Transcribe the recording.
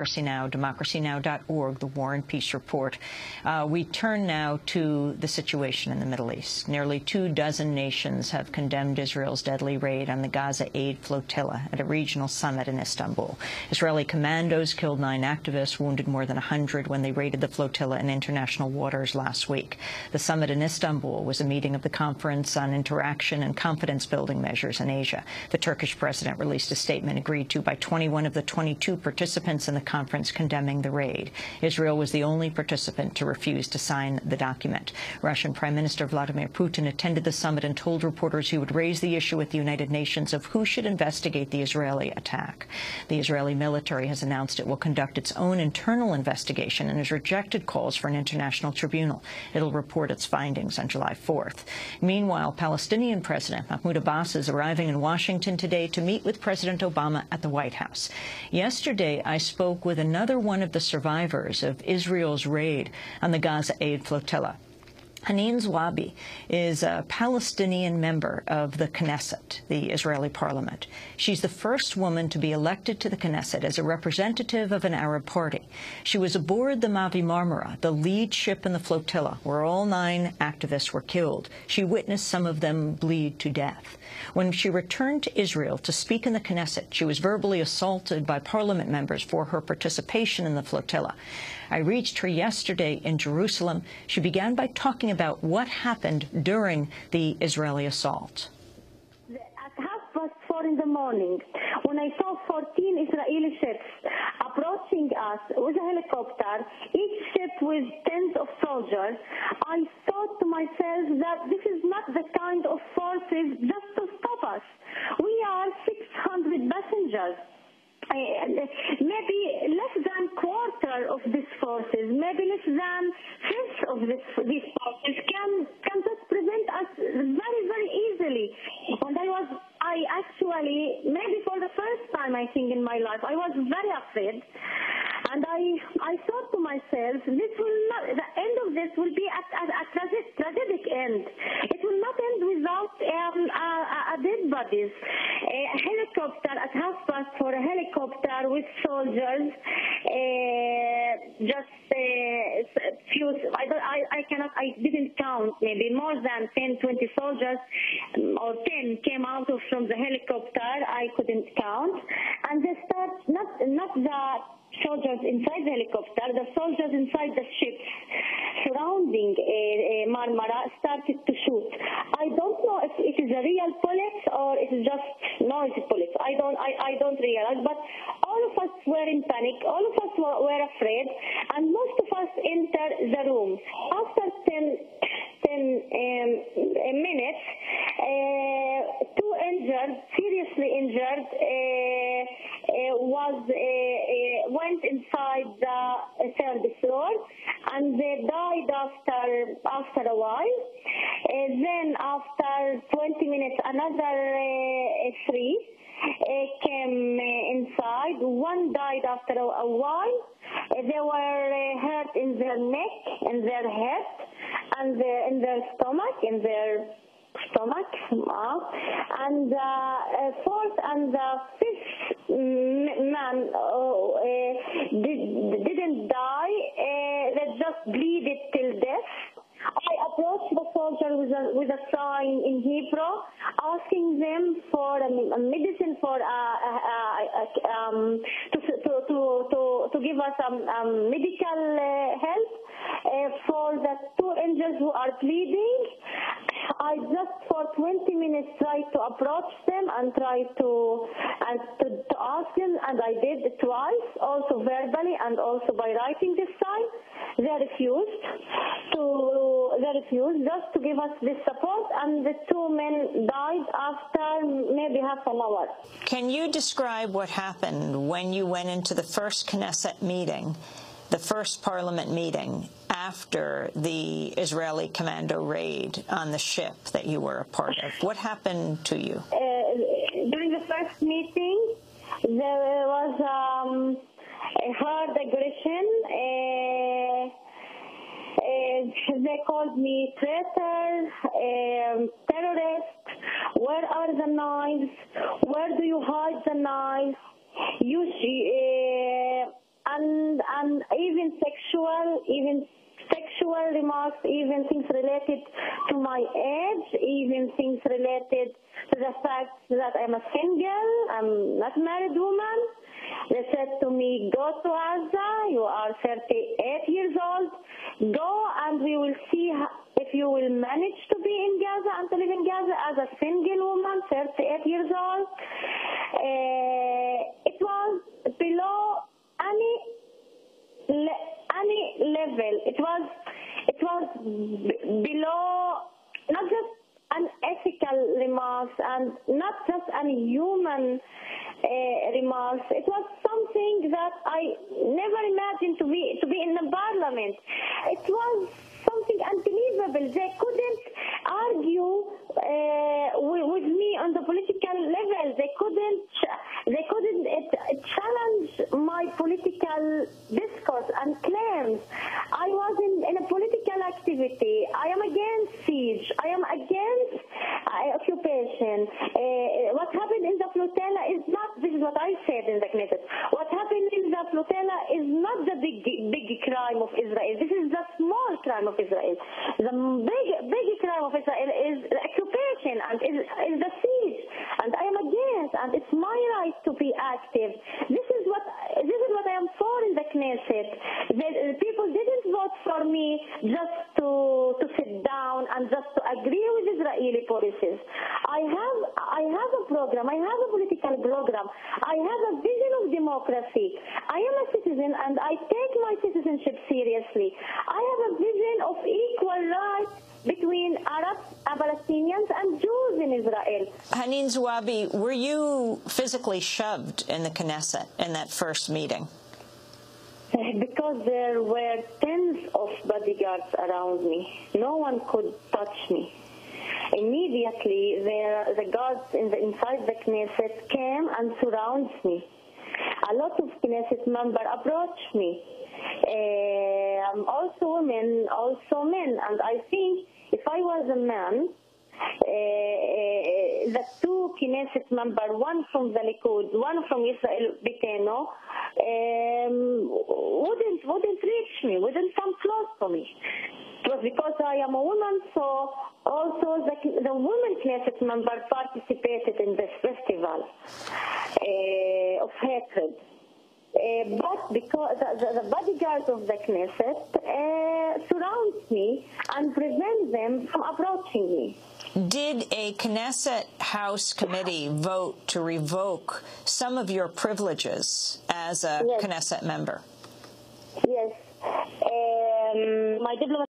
democracynow.org, the War and Peace Report. We turn now to the situation in the Middle East. Nearly 24 nations have condemned Israel's deadly raid on the Gaza aid flotilla at a regional summit in Istanbul. Israeli commandos killed 9 activists, wounded more than 100 when they raided the flotilla in international waters last week. The summit in Istanbul was a meeting of the Conference on Interaction and Confidence-Building Measures in Asia. The Turkish president released a statement agreed to by 21 of the 22 participants in the conference condemning the raid. Israel was the only participant to refuse to sign the document. Russian Prime Minister Vladimir Putin attended the summit and told reporters he would raise the issue with the United Nations of who should investigate the Israeli attack. The Israeli military has announced it will conduct its own internal investigation and has rejected calls for an international tribunal. It'll report its findings on July 4th. Meanwhile, Palestinian President Mahmoud Abbas is arriving in Washington today to meet with President Obama at the White House. Yesterday, I spoke with another one of the survivors of Israel's raid on the Gaza aid flotilla. Hanin Zuabi is a Palestinian member of the Knesset, the Israeli parliament. She's the first woman to be elected to the Knesset as a representative of an Arab party. She was aboard the Mavi Marmara, the lead ship in the flotilla, where all 9 activists were killed. She witnessed some of them bleed to death. When she returned to Israel to speak in the Knesset, she was verbally assaulted by parliament members for her participation in the flotilla. I reached her yesterday in Jerusalem. She began by talking about what happened during the Israeli assault. At 4:30 in the morning, when I saw 14 Israeli ships approaching us with a helicopter, each ship with tens of soldiers, I thought to myself that this is not the kind of forces just to stop us. We are 600 passengers. Maybe less than quarter of these forces, maybe less than fifth of these forces can just prevent us very, very easily. And I actually, maybe for the first time I think in my life, I was very afraid. And I thought to myself, this will not, the end of this will be a tragic end. It will not end without dead bodies. A helicopter at 4:30, a helicopter with soldiers, I didn't count, maybe more than 10, 20 soldiers or 10 came out from the helicopter. I couldn't count. And they start, not the soldiers inside the helicopter, the soldiers inside the ships surrounding Marmara started to shoot. I don't know if it is a real bullet or it is just noisy bullets. I don't realize, but all of us were in panic, all of us were afraid, and most of us entered the room. After 10 minutes, 2 injured, seriously injured, went inside the service floor, and they died after a while. Then after 20 minutes, another 3 came inside. 1 died after a while. They were hurt in their neck, in their head, and in their stomach, and the 4th and the 5th man didn't die. They just bleeded till death. I approached the soldier with a sign in Hebrew, asking them for a medicine for to give us medical help for the 2 injured who are bleeding. I just for 20 minutes tried to approach them and tried to ask them, and I did it twice, also verbally and also by writing this time. They refused just to give us this support, and the 2 men died after maybe half an hour. Can you describe what happened when you went into the first Knesset meeting, the first parliament meeting, after the Israeli commando raid on the ship that you were a part of? What happened to you? During the first meeting, there was a hard aggression. They called me traitor, terrorist. Where are the knives? Where do you hide the knives? even sexual remarks, even things related to my age, even things related to the fact that I'm a single, I'm not a married woman. They said to me, go to Gaza, you are 38 years old, go and we will see if you will manage to be in Gaza and to live in Gaza as a single woman, 38 years old. It was below any level. It was below not just unethical remarks and not just unhuman remarks. It was something that I never imagined to be in the parliament. It was something unbelievable. They couldn't argue with me on the political level. They couldn't challenge my political discourse and claims. I was in a political activity. I am against siege. I am against occupation. What happened in the Flotilla is not, this is what I said in the Knesset, what happened in the Flotilla is not the big crime of Israel. This is the small crime of Israel. The big crime of Israel is the occupation and is the siege. And I am against, and it's my right to be active. This is what I am for in the Knesset. The people didn't vote for me just to sit down and just to agree with Israeli policies. I have a program. I have a political program. I have a vision of democracy. I am a citizen and I take my citizenship seriously. I have a vision of equal rights between Arabs, Palestinians, and Jews in Israel. Hanin Zuabi, were you physically shoved in the Knesset in that first meeting? Because there were tens of bodyguards around me. No one could touch me. Immediately, the guards inside the Knesset came and surrounded me. A lot of Knesset members approached me. Also women, also men. And I think if I was a man, the two Knesset members, one from the Likud, one from Israel Beitenu, wouldn't reach me, wouldn't come close to me. It was because I am a woman, so also the women Knesset members participated in this festival of hatred. But because the bodyguards of the Knesset surround me and prevent them from approaching me. Did a Knesset House committee vote to revoke some of your privileges as a Knesset member? Yes. My diplomat